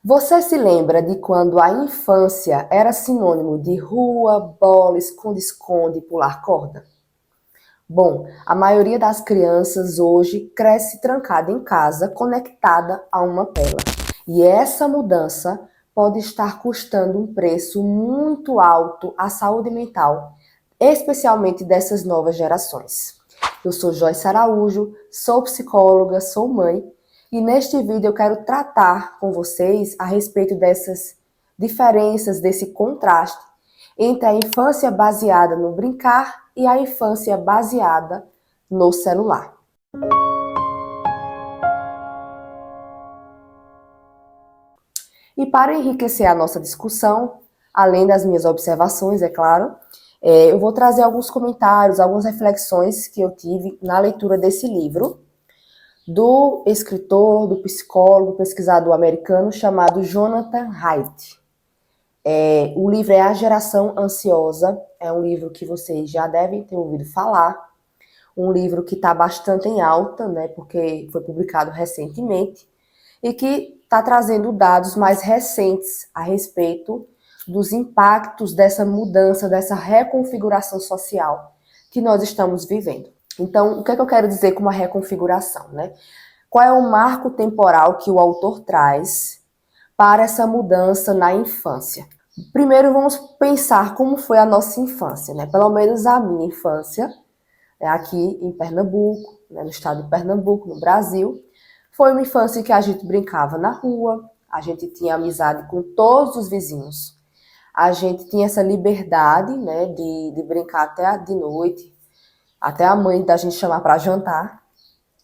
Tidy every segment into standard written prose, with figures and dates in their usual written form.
Você se lembra de quando a infância era sinônimo de rua, bola, esconde-esconde, pular corda? Bom, a maioria das crianças hoje cresce trancada em casa, conectada a uma tela. E essa mudança pode estar custando um preço muito alto à saúde mental, especialmente dessas novas gerações. Eu sou Joyce Araújo, sou psicóloga, sou mãe, e neste vídeo eu quero tratar com vocês a respeito dessas diferenças, desse contraste entre a infância baseada no brincar e a infância baseada no celular. E para enriquecer a nossa discussão, além das minhas observações, é claro, eu vou trazer alguns comentários, algumas reflexões que eu tive na leitura desse livro, do escritor, do psicólogo, pesquisador americano chamado Jonathan Haidt. O livro é A Geração Ansiosa, é um livro que vocês já devem ter ouvido falar, um livro que está bastante em alta, né, porque foi publicado recentemente, e que está trazendo dados mais recentes a respeito dos impactos dessa mudança, dessa reconfiguração social que nós estamos vivendo. Então, o que é que eu quero dizer com uma reconfiguração, né? Qual é o marco temporal que o autor traz para essa mudança na infância? Primeiro, vamos pensar como foi a nossa infância, né? Pelo menos a minha infância, aqui em Pernambuco, né, no estado de Pernambuco, no Brasil. Foi uma infância em que a gente brincava na rua, a gente tinha amizade com todos os vizinhos, a gente tinha essa liberdade, né, de brincar até de noite, até a mãe da gente chamar para jantar,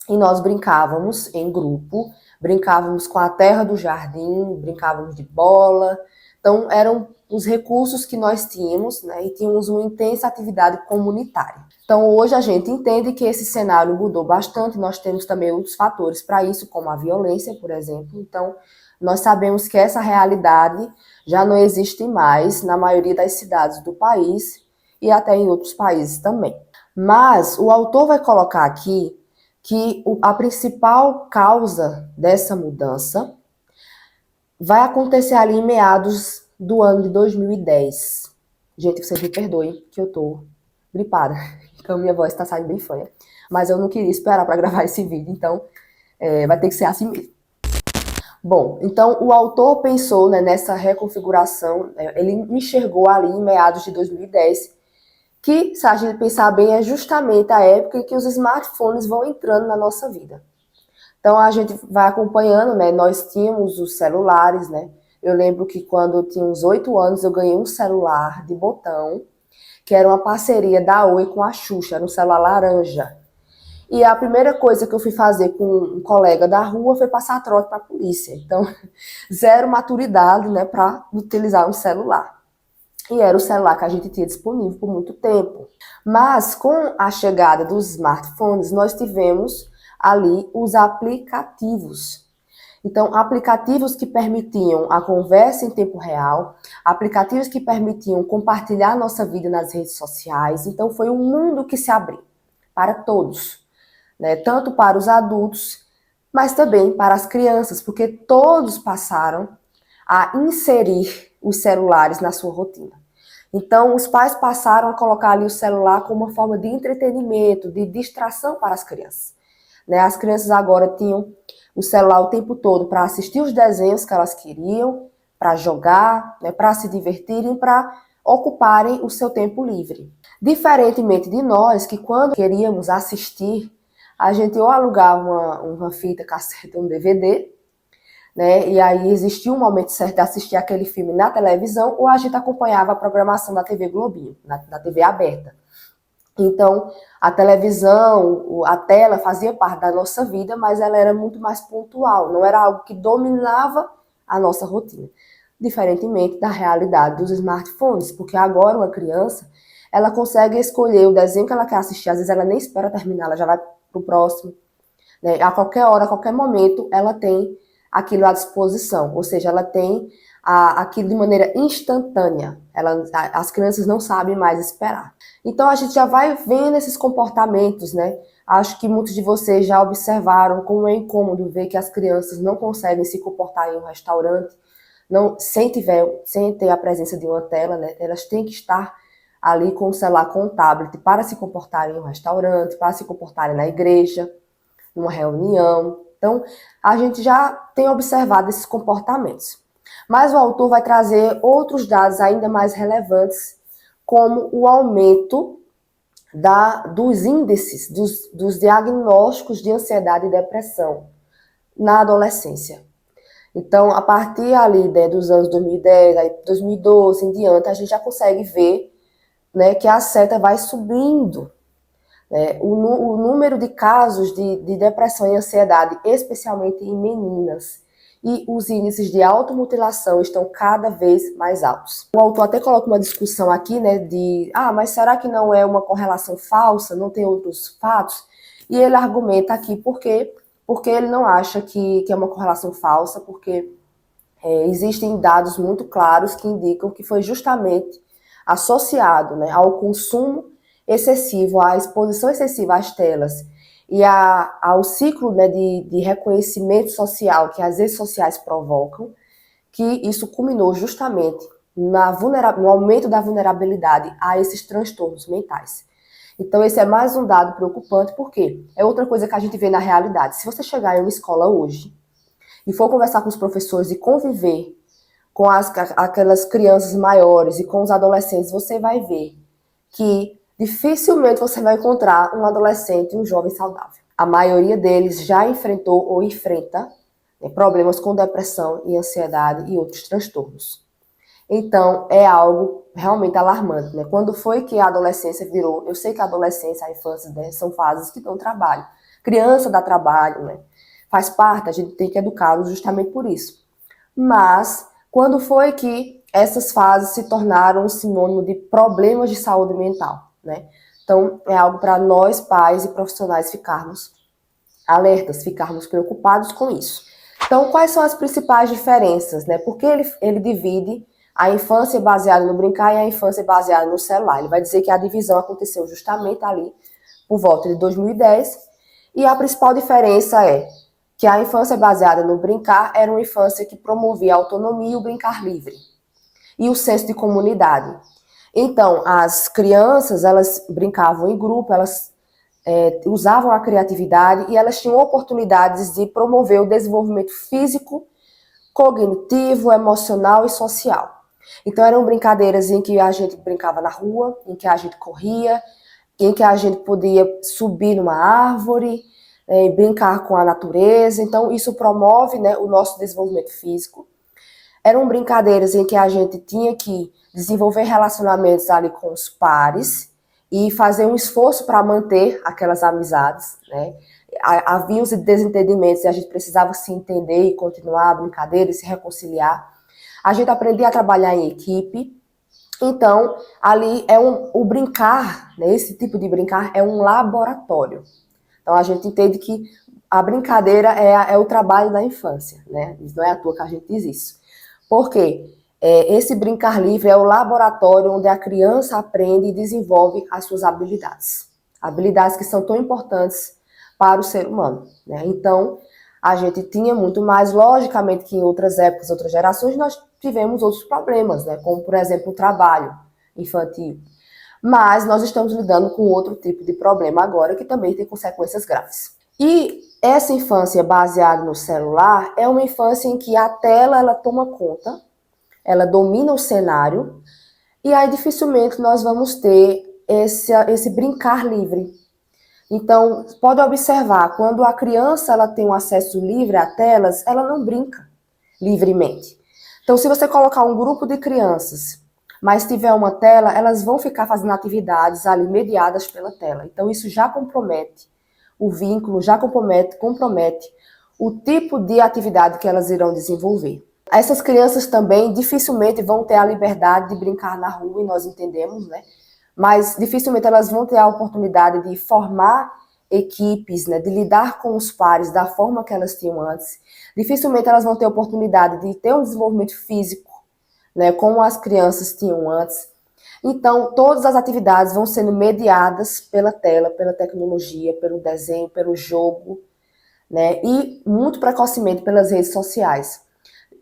e nós brincávamos em grupo, brincávamos com a terra do jardim, brincávamos de bola. Então, eram os recursos que nós tínhamos, né, e tínhamos uma intensa atividade comunitária. Então, hoje a gente entende que esse cenário mudou bastante, nós temos também outros fatores para isso, como a violência, por exemplo. Então, nós sabemos que essa realidade já não existe mais na maioria das cidades do país e até em outros países também. Mas o autor vai colocar aqui que a principal causa dessa mudança vai acontecer ali em meados do ano de 2010. Gente, vocês me perdoem que eu tô gripada, então minha voz tá saindo bem fanha. Mas eu não queria esperar para gravar esse vídeo, então vai ter que ser assim mesmo. Bom, então o autor pensou, né, nessa reconfiguração, ele enxergou ali em meados de 2010 que, se a gente pensar bem, é justamente a época em que os smartphones vão entrando na nossa vida. Então a gente vai acompanhando, né? Nós tínhamos os celulares, né? Eu lembro que quando eu tinha uns 8 anos eu ganhei um celular de botão, que era uma parceria da Oi com a Xuxa, era um celular laranja. E a primeira coisa que eu fui fazer com um colega da rua foi passar trote para a polícia. Então, zero maturidade, né, para utilizar um celular. E era o celular que a gente tinha disponível por muito tempo. Mas com a chegada dos smartphones, nós tivemos ali os aplicativos. Então, aplicativos que permitiam a conversa em tempo real, aplicativos que permitiam compartilhar nossa vida nas redes sociais. Então, foi um mundo que se abriu para todos, né? Tanto para os adultos, mas também para as crianças, porque todos passaram a inserir os celulares na sua rotina. Então, os pais passaram a colocar ali o celular como uma forma de entretenimento, de distração para as crianças. Né? As crianças agora tinham o celular o tempo todo para assistir os desenhos que elas queriam, para jogar, né, para se divertirem, para ocuparem o seu tempo livre. Diferentemente de nós, que quando queríamos assistir, a gente ou alugava uma fita cassete, um DVD, né? E aí existia um momento certo de assistir aquele filme na televisão, ou a gente acompanhava a programação da TV Globinho, da TV aberta. Então, a televisão, a tela fazia parte da nossa vida, mas ela era muito mais pontual, não era algo que dominava a nossa rotina. Diferentemente da realidade dos smartphones, porque agora uma criança, ela consegue escolher o desenho que ela quer assistir, às vezes ela nem espera terminar, ela já vai pro próximo, né? A qualquer hora, a qualquer momento, ela tem aquilo à disposição, ou seja, ela tem aquilo de maneira instantânea. As crianças não sabem mais esperar. Então a gente já vai vendo esses comportamentos, né, Acho que muitos de vocês já observaram como é incômodo ver que as crianças não conseguem se comportar em um restaurante, não, sem ter a presença de uma tela, né? Elas têm que estar ali com o celular, com o tablet, para se comportarem em um restaurante, para se comportarem na igreja, numa reunião. Então, a gente já tem observado esses comportamentos. Mas o autor vai trazer outros dados ainda mais relevantes, como o aumento dos índices, dos diagnósticos de ansiedade e depressão na adolescência. Então, a partir ali, né, dos anos 2010, aí 2012 em diante, a gente já consegue ver, né, que a seta vai subindo. O número de casos de depressão e ansiedade, especialmente em meninas, e os índices de automutilação estão cada vez mais altos. O autor até coloca uma discussão aqui, né, mas será que não é uma correlação falsa, não tem outros fatos? E ele argumenta aqui porque ele não acha que é uma correlação falsa, porque existem dados muito claros que indicam que foi justamente associado, né, ao consumo excessivo, à exposição excessiva às telas e ao ciclo, né, de reconhecimento social que as redes sociais provocam, que isso culminou justamente no aumento da vulnerabilidade a esses transtornos mentais. Então esse é mais um dado preocupante, porque é outra coisa que a gente vê na realidade. Se você chegar em uma escola hoje e for conversar com os professores e conviver com aquelas crianças maiores e com os adolescentes, você vai ver que dificilmente você vai encontrar um adolescente e um jovem saudável. A maioria deles já enfrentou ou enfrenta, né, problemas com depressão e ansiedade e outros transtornos. Então, é algo realmente alarmante, né? Quando foi que a adolescência virou... Eu sei que a adolescência, a infância, né, são fases que dão trabalho. Criança dá trabalho, né? Faz parte, a gente tem que educá-los justamente por isso. Mas, quando foi que essas fases se tornaram um sinônimo de problemas de saúde mental, né? Então, é algo para nós, pais e profissionais, ficarmos alertas, ficarmos preocupados com isso. Então, quais são as principais diferenças, né? Porque ele divide a infância baseada no brincar e a infância baseada no celular. Ele vai dizer que a divisão aconteceu justamente ali por volta de 2010, e a principal diferença é que a infância baseada no brincar era uma infância que promovia a autonomia e o brincar livre, e o senso de comunidade. Então, as crianças, elas brincavam em grupo, elas usavam a criatividade e elas tinham oportunidades de promover o desenvolvimento físico, cognitivo, emocional e social. Então, eram brincadeiras em que a gente brincava na rua, em que a gente corria, em que a gente podia subir numa árvore, brincar com a natureza. Então, isso promove, né, o nosso desenvolvimento físico. Eram brincadeiras em que a gente tinha que desenvolver relacionamentos ali com os pares e fazer um esforço para manter aquelas amizades, né? Havia os desentendimentos e a gente precisava se entender e continuar a brincadeira e se reconciliar. A gente aprendia a trabalhar em equipe. Então, ali o brincar, né, esse tipo de brincar é um laboratório. Então, a gente entende que a brincadeira é o trabalho da infância, né? Não é à toa que a gente diz isso. Por quê? Esse brincar livre é o laboratório onde a criança aprende e desenvolve as suas habilidades. Habilidades que são tão importantes para o ser humano, né? Então, a gente tinha muito mais, logicamente que em outras épocas, outras gerações, nós tivemos outros problemas, né? Como, por exemplo, o trabalho infantil. Mas nós estamos lidando com outro tipo de problema agora, que também tem consequências graves. E essa infância baseada no celular é uma infância em que a tela ela toma conta, ela domina o cenário, e aí dificilmente nós vamos ter esse brincar livre. Então, pode observar, quando a criança ela tem um acesso livre a telas, ela não brinca livremente. Então, se você colocar um grupo de crianças, mas tiver uma tela, elas vão ficar fazendo atividades ali mediadas pela tela. Então, isso já compromete o vínculo, já compromete o tipo de atividade que elas irão desenvolver. Essas crianças também dificilmente vão ter a liberdade de brincar na rua, e nós entendemos, né? Mas dificilmente elas vão ter a oportunidade de formar equipes, né, de lidar com os pares da forma que elas tinham antes. Dificilmente elas vão ter a oportunidade de ter um desenvolvimento físico, né, como as crianças tinham antes. Então, todas as atividades vão sendo mediadas pela tela, pela tecnologia, pelo desenho, pelo jogo, né? E muito precocemente pelas redes sociais.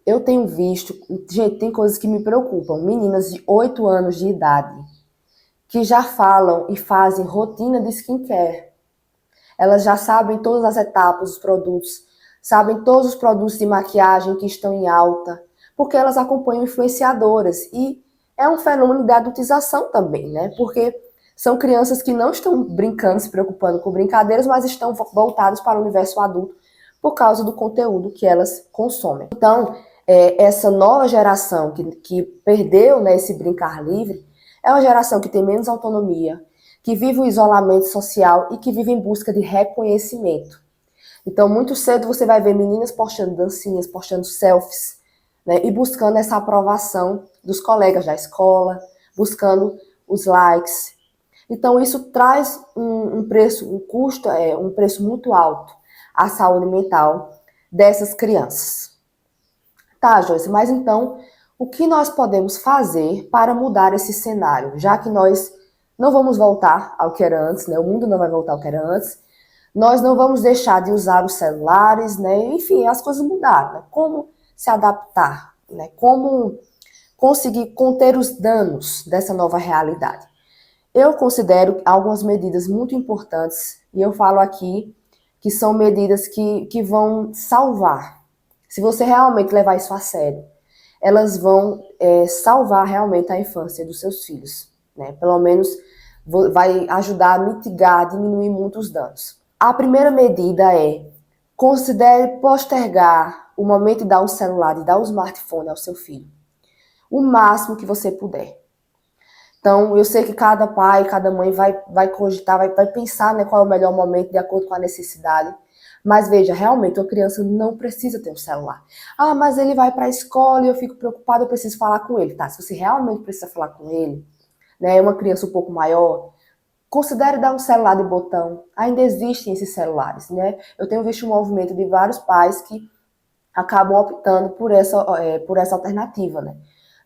Eu tenho visto, gente, tem coisas que me preocupam. Meninas de 8 anos de idade que já falam e fazem rotina de skincare. Elas já sabem todas as etapas dos produtos, sabem todos os produtos de maquiagem que estão em alta, porque elas acompanham influenciadoras. E é um fenômeno de adultização também, né? Porque são crianças que não estão brincando, se preocupando com brincadeiras, mas estão voltadas para o universo adulto por causa do conteúdo que elas consomem. Então, essa nova geração que perdeu, né, esse brincar livre, é uma geração que tem menos autonomia, que vive o isolamento social e que vive em busca de reconhecimento. Então, muito cedo você vai ver meninas postando dancinhas, postando selfies, né, e buscando essa aprovação dos colegas da escola, buscando os likes. Então, isso traz um preço, um preço muito alto à saúde mental dessas crianças. Tá, Joyce, mas então, o que nós podemos fazer para mudar esse cenário? Já que nós não vamos voltar ao que era antes, né? O mundo não vai voltar ao que era antes. Nós não vamos deixar de usar os celulares, né? Enfim, as coisas mudaram, né? Como se adaptar, né? Como conseguir conter os danos dessa nova realidade? Eu considero algumas medidas muito importantes, e eu falo aqui que são medidas que vão salvar. Se você realmente levar isso a sério, elas vão salvar realmente a infância dos seus filhos, né? Pelo menos vai ajudar a mitigar, a diminuir muito os danos. A primeira medida é: considere postergar o momento de dar o celular, de dar o smartphone ao seu filho, o máximo que você puder. Então, eu sei que cada pai, cada mãe vai cogitar, vai pensar, né, qual é o melhor momento de acordo com a necessidade. Mas veja, realmente, uma criança não precisa ter um celular. Ah, mas ele vai para a escola e eu fico preocupada, eu preciso falar com ele. Tá, se você realmente precisa falar com ele, né, uma criança um pouco maior, considere dar um celular de botão. Ainda existem esses celulares, né? Eu tenho visto um movimento de vários pais que acabam optando por essa alternativa, né?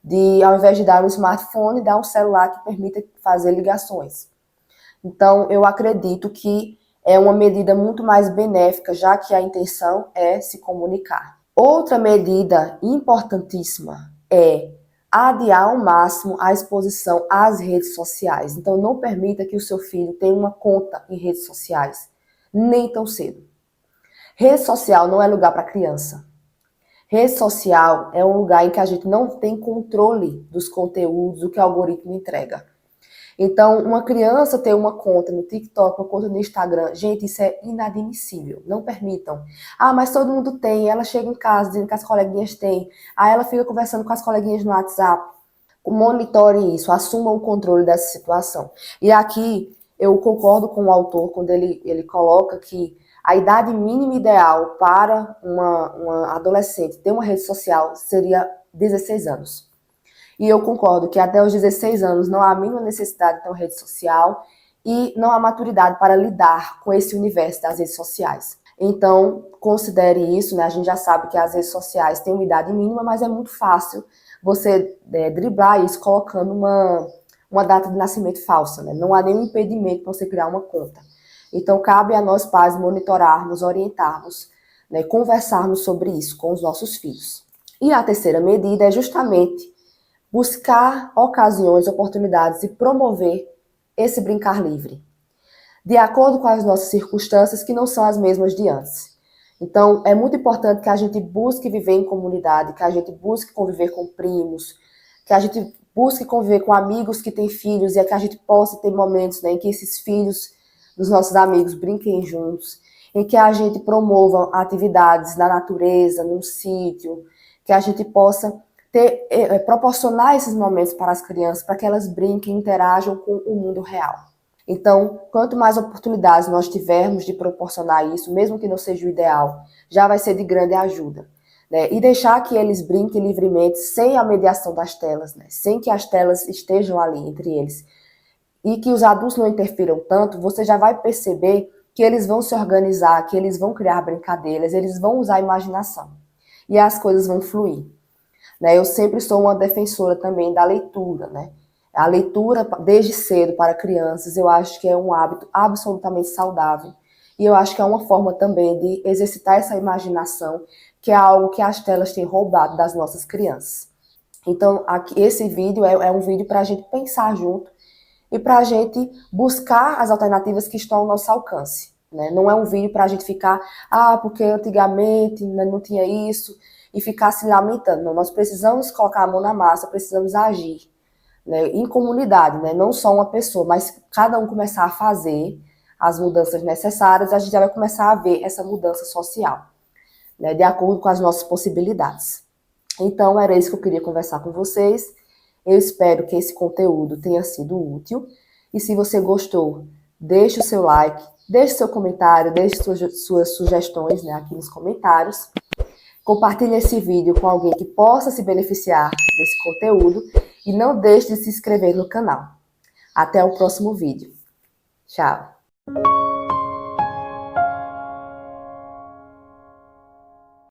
De, ao invés de dar um smartphone, dar um celular que permita fazer ligações. Então, eu acredito que é uma medida muito mais benéfica, já que a intenção é se comunicar. Outra medida importantíssima é adiar ao máximo a exposição às redes sociais. Então, não permita que o seu filho tenha uma conta em redes sociais, nem tão cedo. Rede social não é lugar para criança. Rede social é um lugar em que a gente não tem controle dos conteúdos, do que o algoritmo entrega. Então, uma criança ter uma conta no TikTok, uma conta no Instagram, gente, isso é inadmissível. Não permitam. Ah, mas todo mundo tem. Ela chega em casa dizendo que as coleguinhas têm. Aí ela fica conversando com as coleguinhas no WhatsApp. Monitore isso, assuma o controle dessa situação. E aqui eu concordo com o autor quando ele coloca que a idade mínima ideal para uma adolescente ter uma rede social seria 16 anos. E eu concordo que até os 16 anos não há a mínima necessidade de ter uma rede social e não há maturidade para lidar com esse universo das redes sociais. Então, considere isso, né? A gente já sabe que as redes sociais têm uma idade mínima, mas é muito fácil você driblar isso colocando uma data de nascimento falsa, né? Não há nenhum impedimento para você criar uma conta. Então, cabe a nós pais monitorarmos, orientarmos, né, conversarmos sobre isso com os nossos filhos. E a terceira medida é justamente buscar ocasiões, oportunidades e promover esse brincar livre, de acordo com as nossas circunstâncias, que não são as mesmas de antes. Então, é muito importante que a gente busque viver em comunidade, que a gente busque conviver com primos, que a gente busque conviver com amigos que têm filhos e que a gente possa ter momentos, né, em que esses filhos dos nossos amigos brinquem juntos, em que a gente promova atividades na natureza, num sítio, que a gente possa proporcionar esses momentos para as crianças, para que elas brinquem e interajam com o mundo real. Então, quanto mais oportunidades nós tivermos de proporcionar isso, mesmo que não seja o ideal, já vai ser de grande ajuda. Né? E deixar que eles brinquem livremente, sem a mediação das telas, né? Sem que as telas estejam ali entre eles. E que os adultos não interfiram tanto, você já vai perceber que eles vão se organizar, que eles vão criar brincadeiras, eles vão usar a imaginação. E as coisas vão fluir. Né? Eu sempre sou uma defensora também da leitura, né? A leitura desde cedo para crianças, eu acho que é um hábito absolutamente saudável. E eu acho que é uma forma também de exercitar essa imaginação, que é algo que as telas têm roubado das nossas crianças. Então, aqui, esse vídeo é um vídeo para a gente pensar junto e para a gente buscar as alternativas que estão ao nosso alcance. Né? Não é um vídeo para a gente ficar, porque antigamente não tinha isso, e ficar se lamentando. Não, nós precisamos colocar a mão na massa, precisamos agir. Né, em comunidade, né, não só uma pessoa, mas cada um começar a fazer as mudanças necessárias, a gente já vai começar a ver essa mudança social, né, de acordo com as nossas possibilidades. Então, era isso que eu queria conversar com vocês. Eu espero que esse conteúdo tenha sido útil. E se você gostou, deixe o seu like, deixe seu comentário, deixe suas sugestões, né, aqui nos comentários. Compartilhe esse vídeo com alguém que possa se beneficiar desse conteúdo e não deixe de se inscrever no canal. Até o próximo vídeo. Tchau!